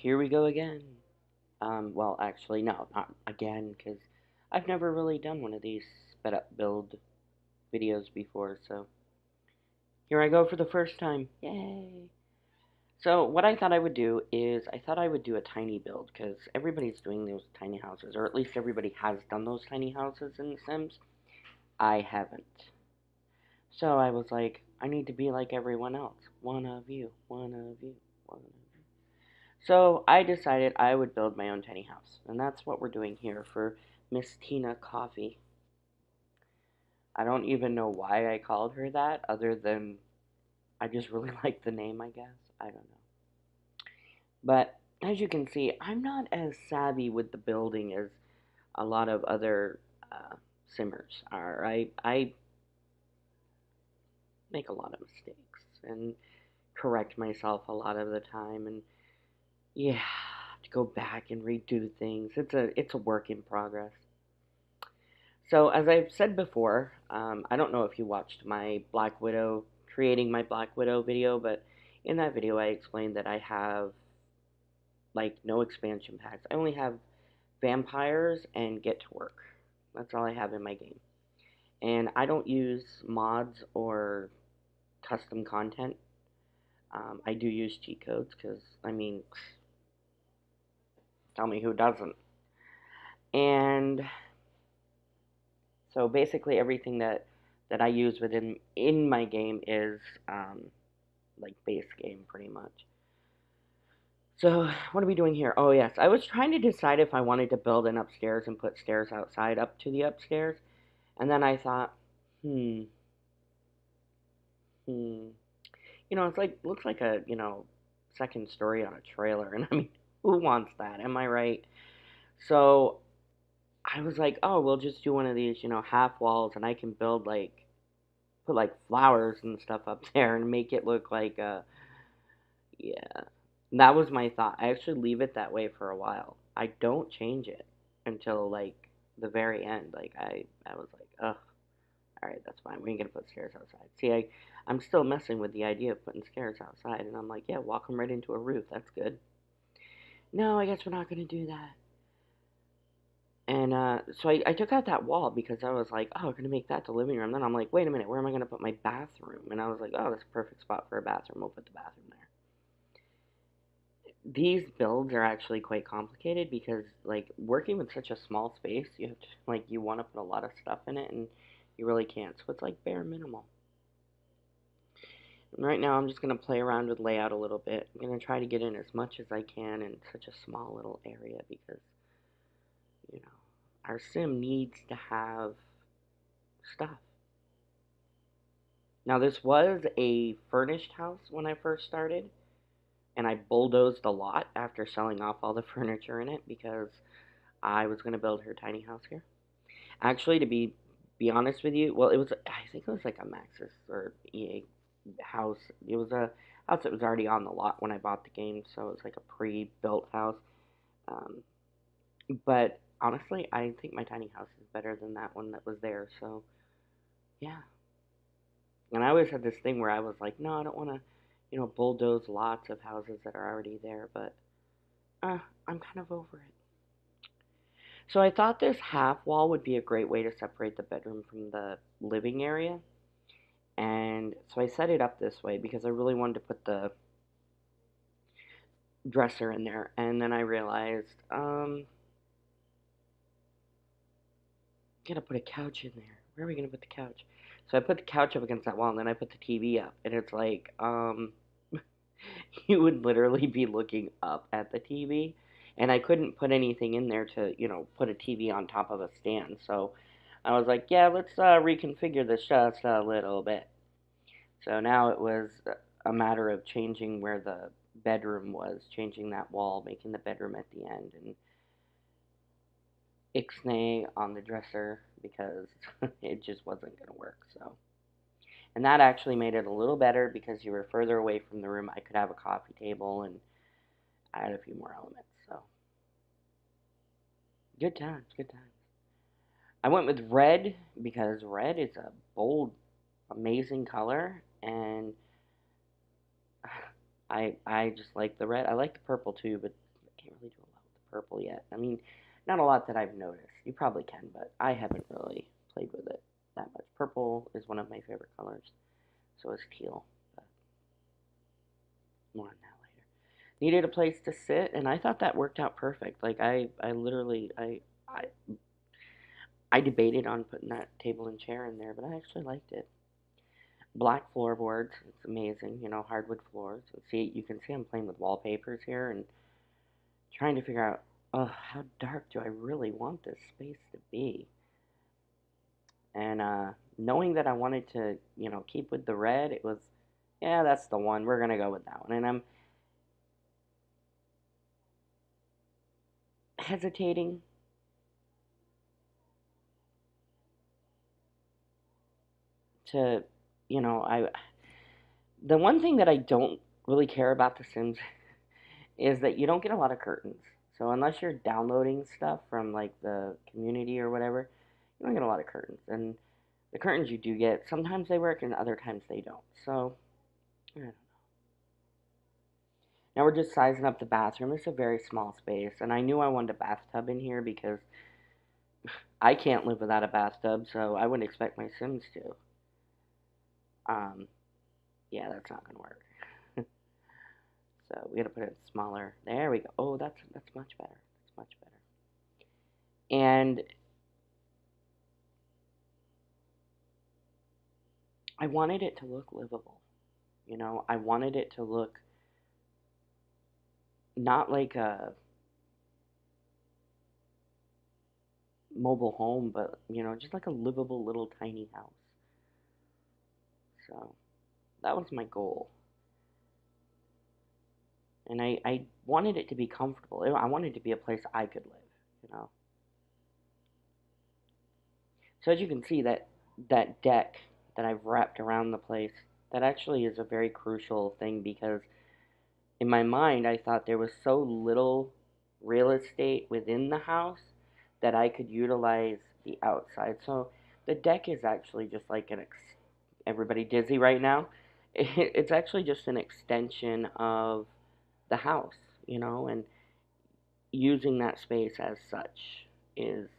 here we go again. Well, actually, no, not again, because I've never really done one of these sped up build videos before, so here I go for the first time. Yay! So, what I thought I would do is, I thought I would do a tiny build, because everybody's doing those tiny houses, or at least everybody has done those tiny houses in The Sims. I haven't. So I was like, I need to be like everyone else. One of you, one of you, one of you. So I decided I would build my own tiny house, and that's what we're doing here for Miss Tina Coffee. I don't even know why I called her that, other than I just really like the name, I guess. I don't know. But as you can see, I'm not as savvy with the building as a lot of other simmers are. I make a lot of mistakes and correct myself a lot of the time, and yeah, to go back and redo things. It's a work in progress. So as I've said before, I don't know if you watched my Black Widow creating my Black Widow video, but in that video I explained that I have like no expansion packs. I only have vampires and get to work. That's all I have in my game. And I don't use mods or custom content. I do use cheat codes because, I mean, tell me who doesn't. And so basically everything that I use within in my game is like base game pretty much. So what are we doing here? Oh yes, I was trying to decide if I wanted to build an upstairs and put stairs outside up to the upstairs, and then I thought, hmm, hmm. It's like looks like a second story on a trailer, and I mean, who wants that? Am I right? So I was like, oh, we'll just do one of these, half walls, and I can build like put like flowers and stuff up there and make it look like yeah. That was my thought. I actually leave it that way for a while. I don't change it until like the very end. Like I was like, ugh, all right, that's fine. We ain't gonna put stairs outside. See, I'm still messing with the idea of putting stairs outside, and I'm like, yeah, walk them right into a roof. That's good. No, I guess we're not gonna do that. And so I took out that wall because I was like, oh, we're gonna make that the living room. Then I'm like, wait a minute, where am I gonna put my bathroom? And I was like, oh, that's a perfect spot for a bathroom. We'll put the bathroom there. These builds are actually quite complicated because like working with such a small space, you have to like you want to put a lot of stuff in it and you really can't. So it's like bare minimal. And right now I'm just gonna play around with layout a little bit. I'm gonna try to get in as much as I can in such a small little area because you know our sim needs to have stuff. Now this was a furnished house when I first started, and I bulldozed a lot after selling off all the furniture in it because I was gonna build her tiny house here. Actually, to be honest with you, well, I think it was like a Maxis or EA house. It was a house that was already on the lot when I bought the game, so it was like a pre-built house. Um, but honestly, I think my tiny house is better than that one that was there. So yeah, and I always had this thing where I was like, no, I don't want to, bulldoze lots of houses that are already there. But I'm kind of over it. So I thought this half wall would be a great way to separate the bedroom from the living area. And so I set it up this way because I really wanted to put the dresser in there. And then I realized, gotta put a couch in there. Where are we gonna put the couch? So I put the couch up against that wall, and then I put the TV up. And it's like, you would literally be looking up at the TV. And I couldn't put anything in there to, put a TV on top of a stand. So I was like, yeah, let's reconfigure this just a little bit. So now it was a matter of changing where the bedroom was, changing that wall, making the bedroom at the end, and ixnay on the dresser because it just wasn't going to work. So, and that actually made it a little better because you were further away from the room. I could have a coffee table and add a few more elements. So, good times, good times. I went with red because red is a bold, amazing color, and I just like the red. I like the purple too, but can't really do a lot with the purple yet. I mean, not a lot that I've noticed. You probably can, but I haven't really played with it that much. Purple is one of my favorite colors. So is teal. But more on that later. Needed a place to sit, and I thought that worked out perfect. Like I literally, I debated on putting that table and chair in there, but I actually liked it. Black floorboards, it's amazing. You know, hardwood floors. See, you can see I'm playing with wallpapers here and trying to figure out, oh, how dark do I really want this space to be? And knowing that I wanted to, keep with the red, it was, yeah, that's the one. We're gonna go with that one. And I'm hesitating to, I the one thing that I don't really care about The Sims is that you don't get a lot of curtains. So unless you're downloading stuff from like the community or whatever, you don't get a lot of curtains. And the curtains you do get, sometimes they work and other times they don't. So I don't know. Now we're just sizing up the bathroom. It's a very small space, and I knew I wanted a bathtub in here because I can't live without a bathtub, so I wouldn't expect my Sims to. Um, yeah, that's not gonna work. So we gotta put it smaller. There we go. Oh, that's much better. That's much better. And I wanted it to look livable. I wanted it to look not like a mobile home, but just like a livable little tiny house. So that was my goal. And I wanted it to be comfortable. I wanted it to be a place I could live. So as you can see, that deck that I've wrapped around the place, that actually is a very crucial thing because in my mind I thought there was so little real estate within the house that I could utilize the outside. So the deck is actually just like everybody dizzy right now. It's actually just an extension of the house, and using that space as such is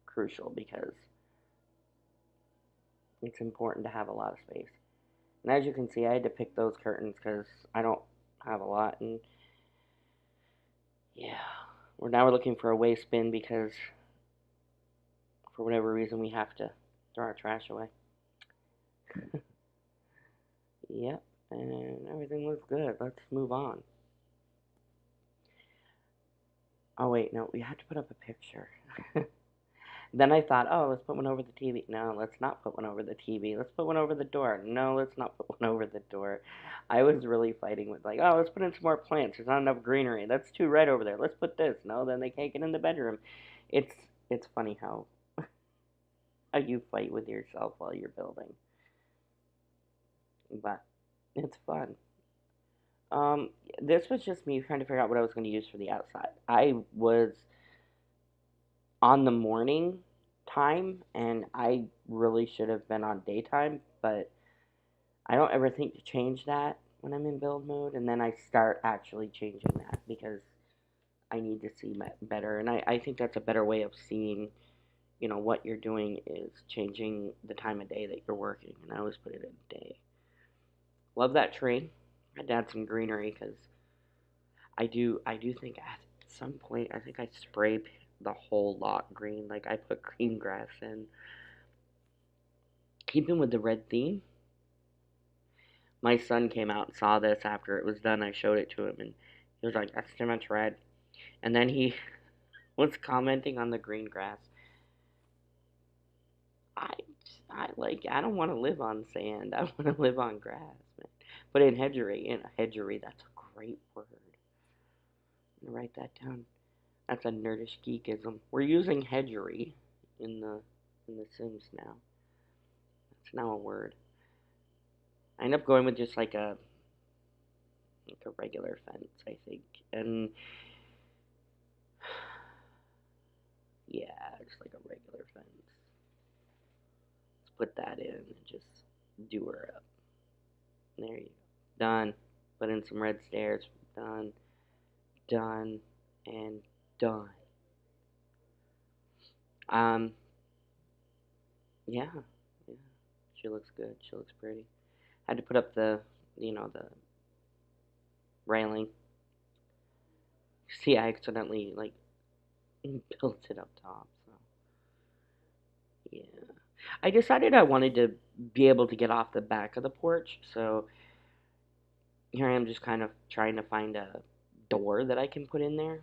crucial because it's important to have a lot of space. And as you can see, I had to pick those curtains because I don't have a lot. And yeah, we're looking for a waste bin because for whatever reason we have to throw our trash away. Yep, and everything looks good. Let's move on. Oh wait, no, we had to put up a picture. Then I thought, oh, let's put one over the TV. No, let's not put one over the TV. Let's put one over the door. No, let's not put one over the door. I was really fighting with like, oh, let's put in some more plants. There's not enough greenery. That's too red over there. Let's put this. No, then they can't get in the bedroom. It's it's funny how you fight with yourself while you're building, but it's fun. Um, this was just me trying to figure out what I was going to use for the outside. I was on the morning time, and I really should have been on daytime, but I don't ever think to change that when I'm in build mode, and then I start actually changing that because I need to see better, and I think that's a better way of seeing, what you're doing is changing the time of day that you're working, and I always put it in day. Love that tree. I had to add some greenery because I do think at some point I think I spray the whole lot green, like I put green grass in. Keeping with the red theme, my son came out and saw this after it was done. I showed it to him, and he was like, "That's too much red." And then he was commenting on the green grass. I, I don't want to live on sand. I want to live on grass, man. But in hedgery, that's a great word. I'm gonna write that down. That's a nerdish geekism. We're using hedgery in the Sims now. It's now a word. I end up going with just like a regular fence, I think. And yeah, just like a regular fence. Let's put that in and just do her up. There you go. Done. Put in some red stairs. Done. Done. and done. Um, yeah, yeah. She looks good. She looks pretty. I had to put up the railing. See, I accidentally like built it up top. So yeah, I decided I wanted to be able to get off the back of the porch. So here I am, just kind of trying to find a door that I can put in there,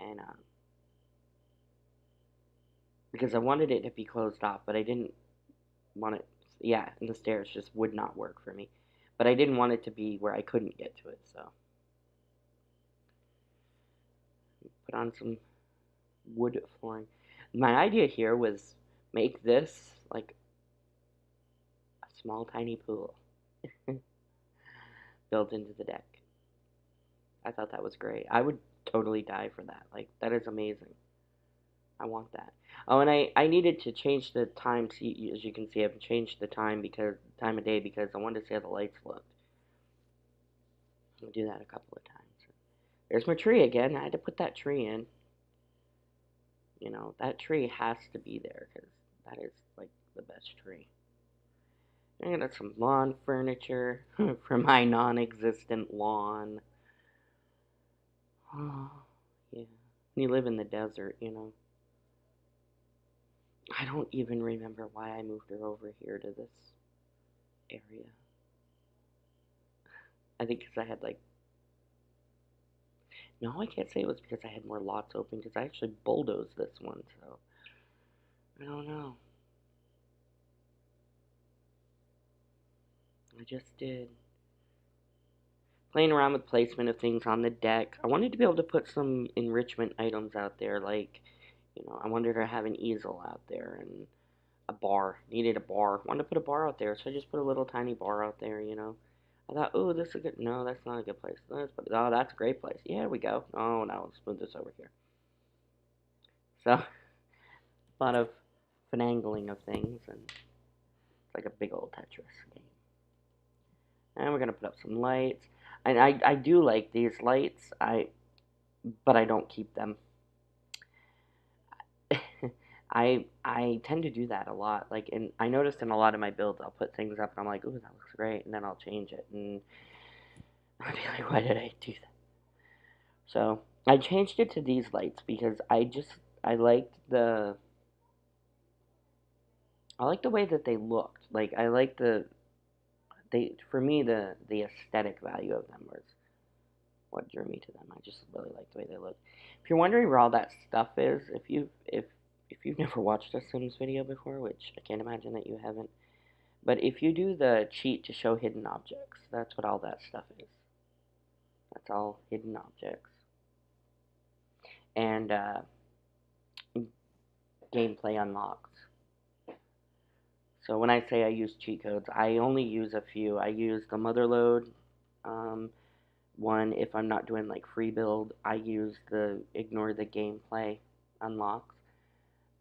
and because I wanted it to be closed off, but I didn't want it. Yeah, and the stairs just would not work for me. But I didn't want it to be where I couldn't get to it, so put on some wood flooring. My idea here was make this like a small tiny pool built into the deck. I thought that was great. I would totally die for that. Like that is amazing. I want that. Oh, and I needed to change the time. See, as you can see, I've changed the time of day because I wanted to see how the lights looked. I'll do that a couple of times. There's my tree again. I had to put that tree in. That tree has to be there because that is like the best tree. I got some lawn furniture for my non-existent lawn. Oh, yeah. When you live in the desert. I don't even remember why I moved her over here to this area. I think because I had like, no, I can't say it was because I had more lots open because I actually bulldozed this one, so I don't know. I just did. Playing around with placement of things on the deck. I wanted to be able to put some enrichment items out there, like, I wanted to have an easel out there and a bar. Needed a bar. Wanted to put a bar out there, so I just put a little tiny bar out there. I thought, oh, this is a good. No, that's not a good place. Oh, that's a great place. Yeah, we go. Oh, now let's move this over here. So, a lot of finagling of things, and it's like a big old Tetris game. And we're gonna put up some lights. And I do like these lights. But I don't keep them. I tend to do that a lot. Like, and I noticed in a lot of my builds, I'll put things up and I'm like, ooh, that looks great, and then I'll change it, and I'll be like, why did I do that? So I changed it to these lights because I liked the way that they looked. Like I like they for me the aesthetic value of them was what drew me to them. I just really like the way they look. If you're wondering where all that stuff is, if you've never watched a Sims video before, which I can't imagine that you haven't, but if you do the cheat to show hidden objects, that's what all that stuff is. That's all hidden objects and gameplay unlocks. So when I say I use cheat codes, I only use a few. I use the motherload um, one if I'm not doing like free build. I use the ignore the gameplay unlocks,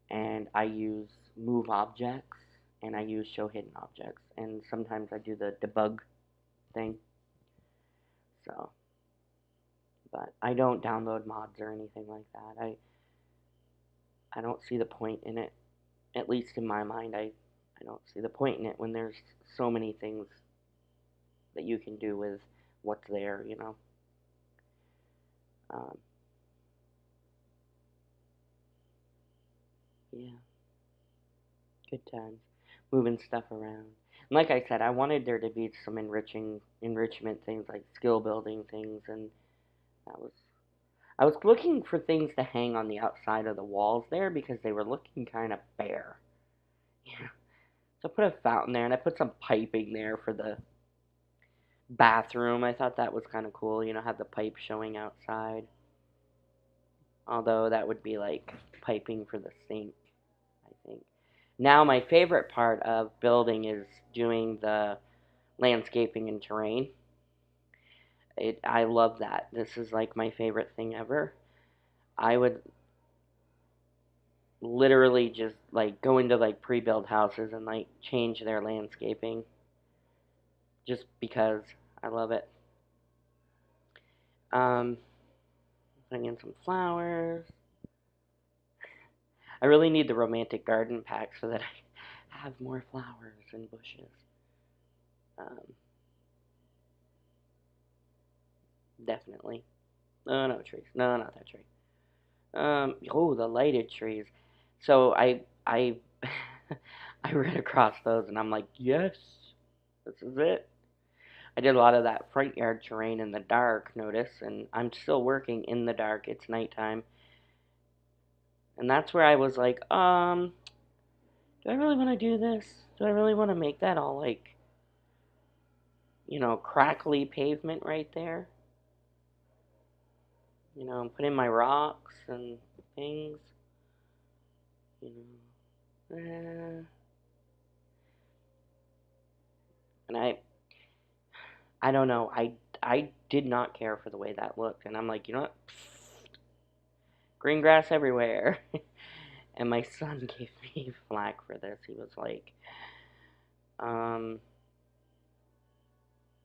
and I use move objects, and I use show hidden objects, and sometimes I do the debug thing. So, but I don't download mods or anything like that. I don't see the point in it. At least in my mind, I don't see the point in it when there's so many things that you can do with what's there. Um, yeah, good times. Moving stuff around. And like I said, I wanted there to be some enrichment things like skill building things, and that was. I was looking for things to hang on the outside of the walls there because they were looking kind of bare. Yeah. So I put a fountain there, and I put some piping there for the bathroom. I thought that was kind of cool, have the pipe showing outside. Although that would be like piping for the sink, I think. Now, my favorite part of building is doing the landscaping and terrain. I love that. This is like my favorite thing ever. I would literally just like go into like pre-built houses and like change their landscaping just because I love it. Um, Putting in some flowers. I really need the romantic garden pack so that I have more flowers and bushes. Um, Definitely. Oh, no trees. No, not that tree. Oh, the lighted trees. So I I ran across those and I'm like, yes, this is it. I did a lot of that front yard terrain in the dark, notice, and I'm still working in the dark. It's nighttime. And that's where I was like, do I really want to do this? Do I really want to make that all like, crackly pavement right there? Put in my rocks and things, you know. And I don't know. I did not care for the way that looked, and I'm like, you know what? Green grass everywhere. And my son gave me flack for this. He was like, um,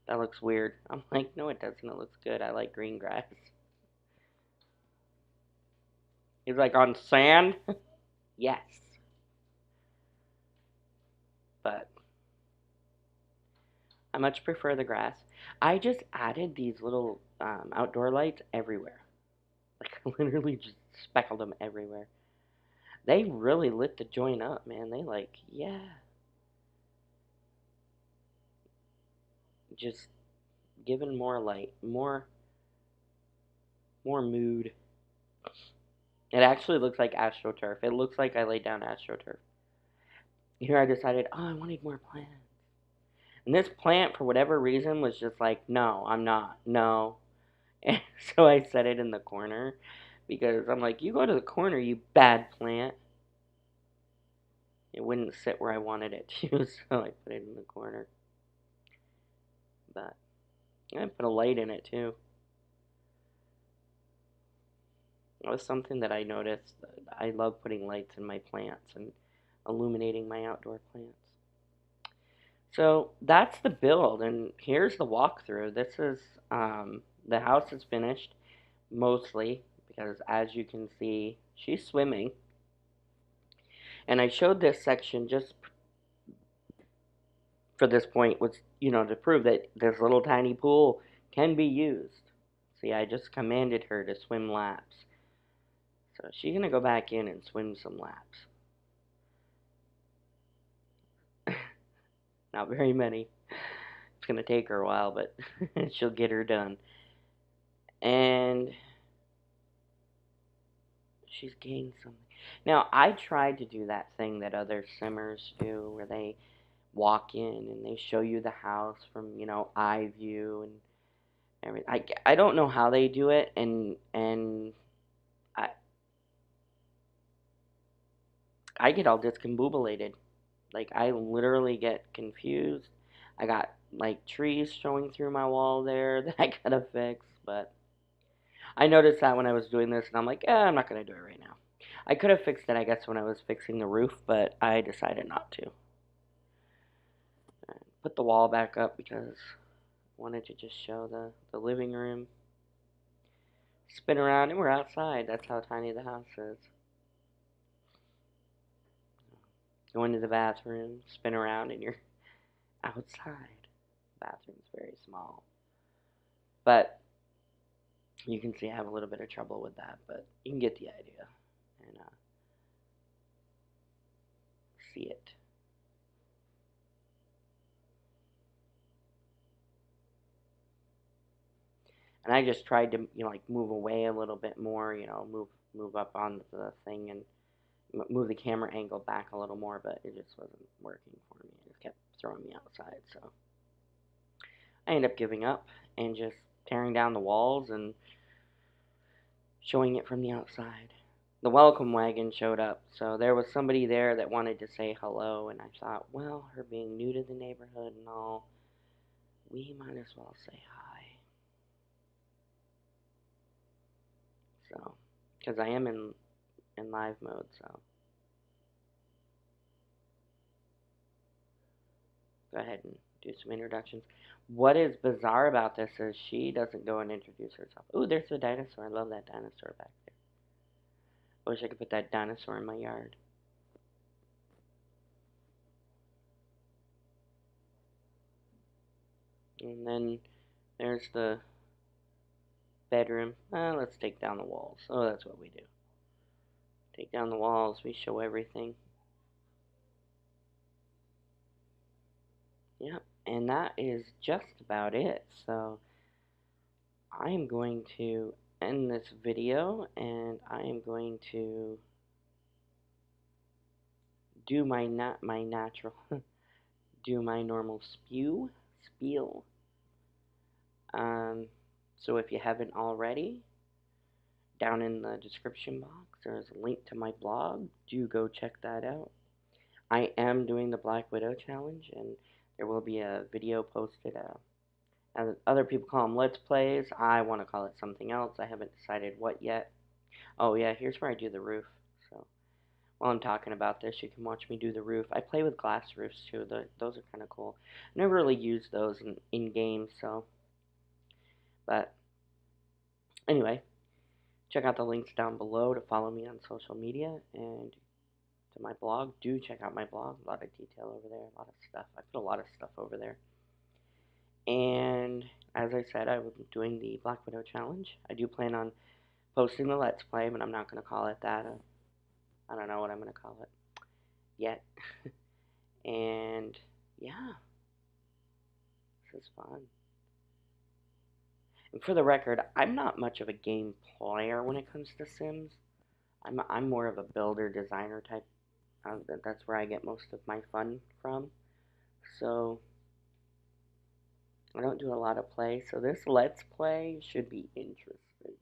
that looks weird. I'm like, no, it doesn't. It looks good. I like green grass. He's like, on sand? Yes. But I much prefer the grass. I just added these little outdoor lights everywhere. Like, I literally just speckled them everywhere. They really lit the joint up, man. They like, yeah. Just giving more light, more mood. It actually looks like AstroTurf. It looks like I laid down AstroTurf. Here I decided, oh, I wanted more plants. And this plant, for whatever reason, was just like, no, I'm not. No. And so I set it in the corner because I'm like, you go to the corner, you bad plant. It wouldn't sit where I wanted it to, so I put it in the corner. But I put a light in it too. That was something that I noticed. I love putting lights in my plants and illuminating my outdoor plants. So that's the build, and here's the walkthrough. This is the house is finished mostly because, as you can see, she's swimming. And I showed this section just for this point was, to prove that this little tiny pool can be used. See, I just commanded her to swim laps. So she's going to go back in and swim some laps. Not very many. It's going to take her a while, but she'll get her done. And she's gained something. Now, I tried to do that thing that other simmers do where they walk in and they show you the house from, eye view and everything. I don't know how they do it, and I I get all discombobulated. Like, I literally get confused. I got like trees showing through my wall there that I gotta fix, but I noticed that when I was doing this, and I'm like, I'm not gonna do it right now. I could have fixed it, I guess, when I was fixing the roof, but I decided not to. Put the wall back up because I wanted to just show the living room. Spin around, and we're outside. That's how tiny the house is. Go into the bathroom, spin around, and you're outside. The bathroom's very small. But you can see I have a little bit of trouble with that, but you can get the idea and see it. And I just tried to, like move away a little bit more, move up on the thing and move the camera angle back a little more, but it just wasn't working for me. It just kept throwing me outside, so I ended up giving up and just tearing down the walls and showing it from the outside. The welcome wagon showed up, so there was somebody there that wanted to say hello, and I thought, well, her being new to the neighborhood and all, we might as well say hi. So, because I am in live mode, so. go ahead and do some introductions. What is bizarre about this is she doesn't go and introduce herself. Ooh, there's the dinosaur. I love that dinosaur back there. I wish I could put that dinosaur in my yard. And then there's the bedroom. Let's take down the walls. Oh, that's what we do. Take down the walls. We show everything. Yep. And that is just about it. So I am going to end this video, and I am going to do my natural do my normal spiel. So if you haven't already, down in the description box there's a link to my blog. Do go check that out. I am doing the Black Widow challenge, and there will be a video posted. As other people call them Let's Plays, I want to call it something else. I haven't decided what yet. Oh yeah, here's where I do the roof. So while I'm talking about this, you can watch me do the roof. I play with glass roofs too. Those are kind of cool. I never really used those in games, so. But anyway, check out the links down below to follow me on social media and to my blog. Do check out my blog. A lot of detail over there. A lot of stuff. I put a lot of stuff over there. And as I said, I will be doing the Black Widow challenge. I do plan on posting the Let's Play, but I'm not going to call it that. I don't know what I'm going to call it yet. And yeah, this is fun. And for the record, I'm not much of a game player when it comes to Sims. I'm more of a builder designer type. That's where I get most of my fun from. So I don't do a lot of play. So this Let's Play should be interesting.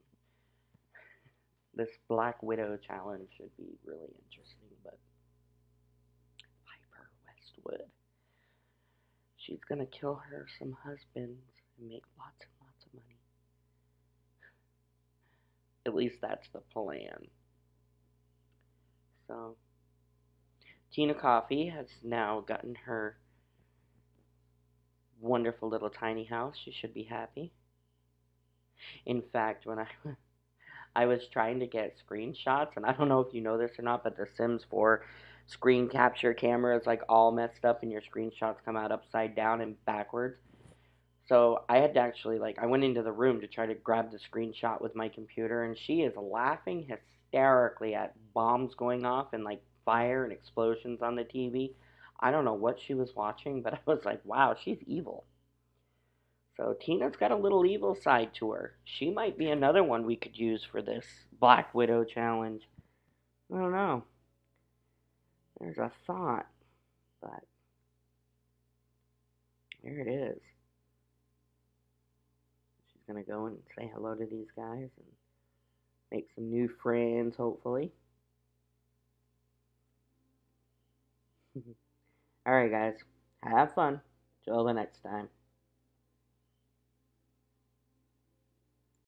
This Black Widow challenge should be really interesting. But Piper Westwood, she's gonna kill her some husbands and make lots and lots of money. At least that's the plan. So Tina Coffee has now gotten her wonderful little tiny house. She should be happy. In fact, when I was trying to get screenshots, and I don't know if you know this or not, but the Sims 4 screen capture camera is like all messed up, and your screenshots come out upside down and backwards. So I had to actually, like, I went into the room to try to grab the screenshot with my computer, and she is laughing hysterically at bombs going off and, like, fire and explosions on the TV. I don't know what she was watching, but I was like, wow, she's evil. So Tina's got a little evil side to her. She might be another one we could use for this Black Widow challenge. I don't know. There's a thought, but there it is. She's gonna go and say hello to these guys and make some new friends, hopefully. Alright, guys. Have fun. Till the next time.